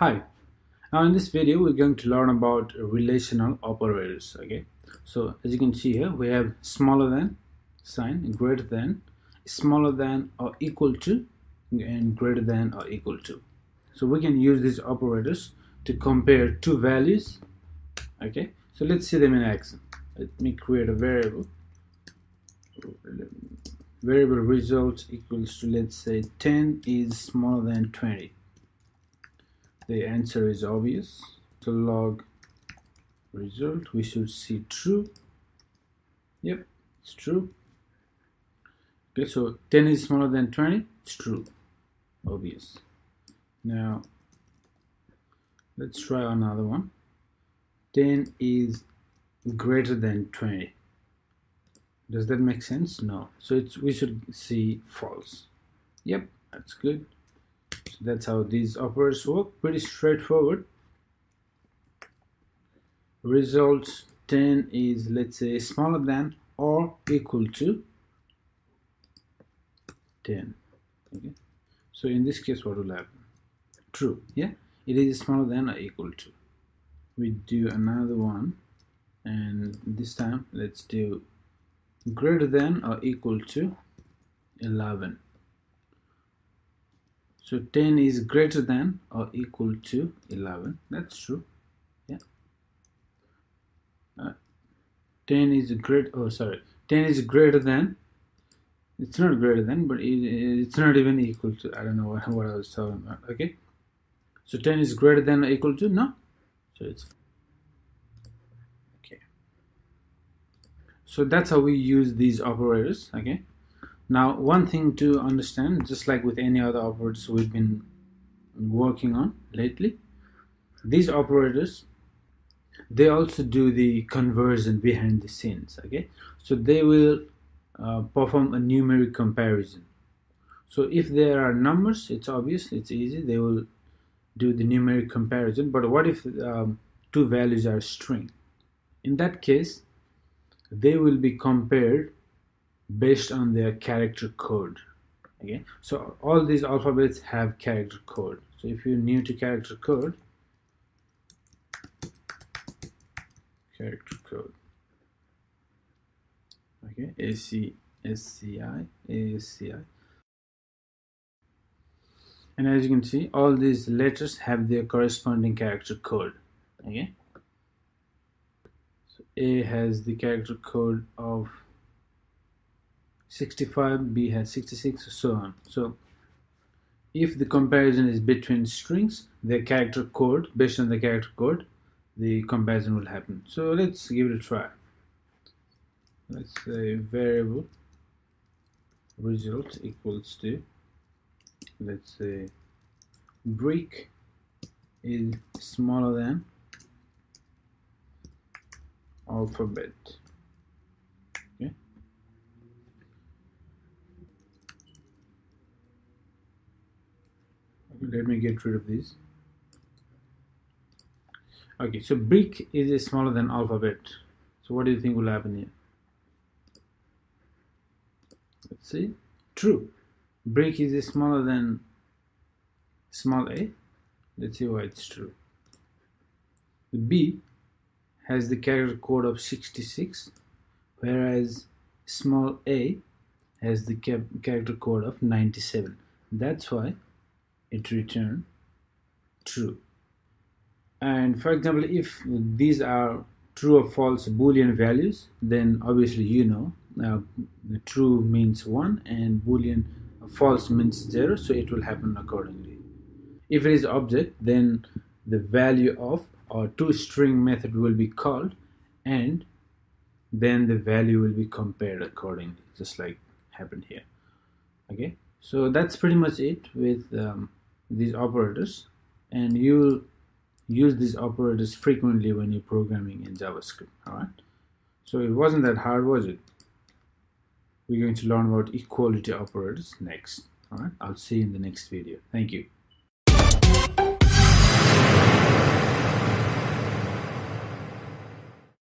Hi, now in this video we're going to learn about relational operators. Okay, so as you can see here we have smaller than sign, greater than, smaller than or equal to, and greater than or equal to. So we can use these operators to compare two values. Okay, so let's see them in action. Let me create a variable result equals to, let's say 10 is smaller than 20. The answer is obvious. So log result, we should see true. Yep, it's true. Okay, so 10 is smaller than 20, it's true, obvious. Now let's try another one. 10 is greater than 20. Does that make sense? No. So we should see false. Yep, that's good. So that's how these operators work. Pretty straightforward. Result 10 is, let's say, smaller than or equal to 10. Okay, so in this case what will happen? True. Yeah, it is smaller than or equal to. We do another one, and this time let's do greater than or equal to 11. So 10 is greater than or equal to 11. That's true. Yeah. 10 is 10 is greater than. It's not greater than, but it's not even equal to. I don't know what I was talking about. Okay. So 10 is greater than or equal to, no. So it's okay. So that's how we use these operators. Okay. Now, one thing to understand, just like with any other operators we've been working on lately, these operators, they also do the conversion behind the scenes. Okay, so they will perform a numeric comparison. So if there are numbers, it's obvious, it's easy, they will do the numeric comparison. But what if two values are string? In that case, they will be compared based on their character code. Okay, so all these alphabets have character code. So if you're new to character code, okay, ASCII, and as you can see, all these letters have their corresponding character code. Okay, so A has the character code of 65, B has 66, so on. So if the comparison is between strings, their character code, based on the character code, the comparison will happen. So let's give it a try. Let's say variable result equals to, let's say brick is smaller than alphabet. Okay, let me get rid of this. Okay, so brick is smaller than alphabet. So what do you think will happen here? Let's see. True. Brick is smaller than small a. Let's see why it's true. The B has the character code of 66, whereas small a has the character code of 97. That's why it returned true. And for example, if these are true or false Boolean values, then obviously the true means 1 and Boolean false means 0, so it will happen accordingly. If it is object, then the value of or toString method will be called, and then the value will be compared accordingly, just like happened here. Okay, so that's pretty much it with these operators, and you'll use these operators frequently when you're programming in JavaScript. Alright, so it wasn't that hard, was it? We're going to learn about equality operators next. Alright, I'll see you in the next video. Thank you.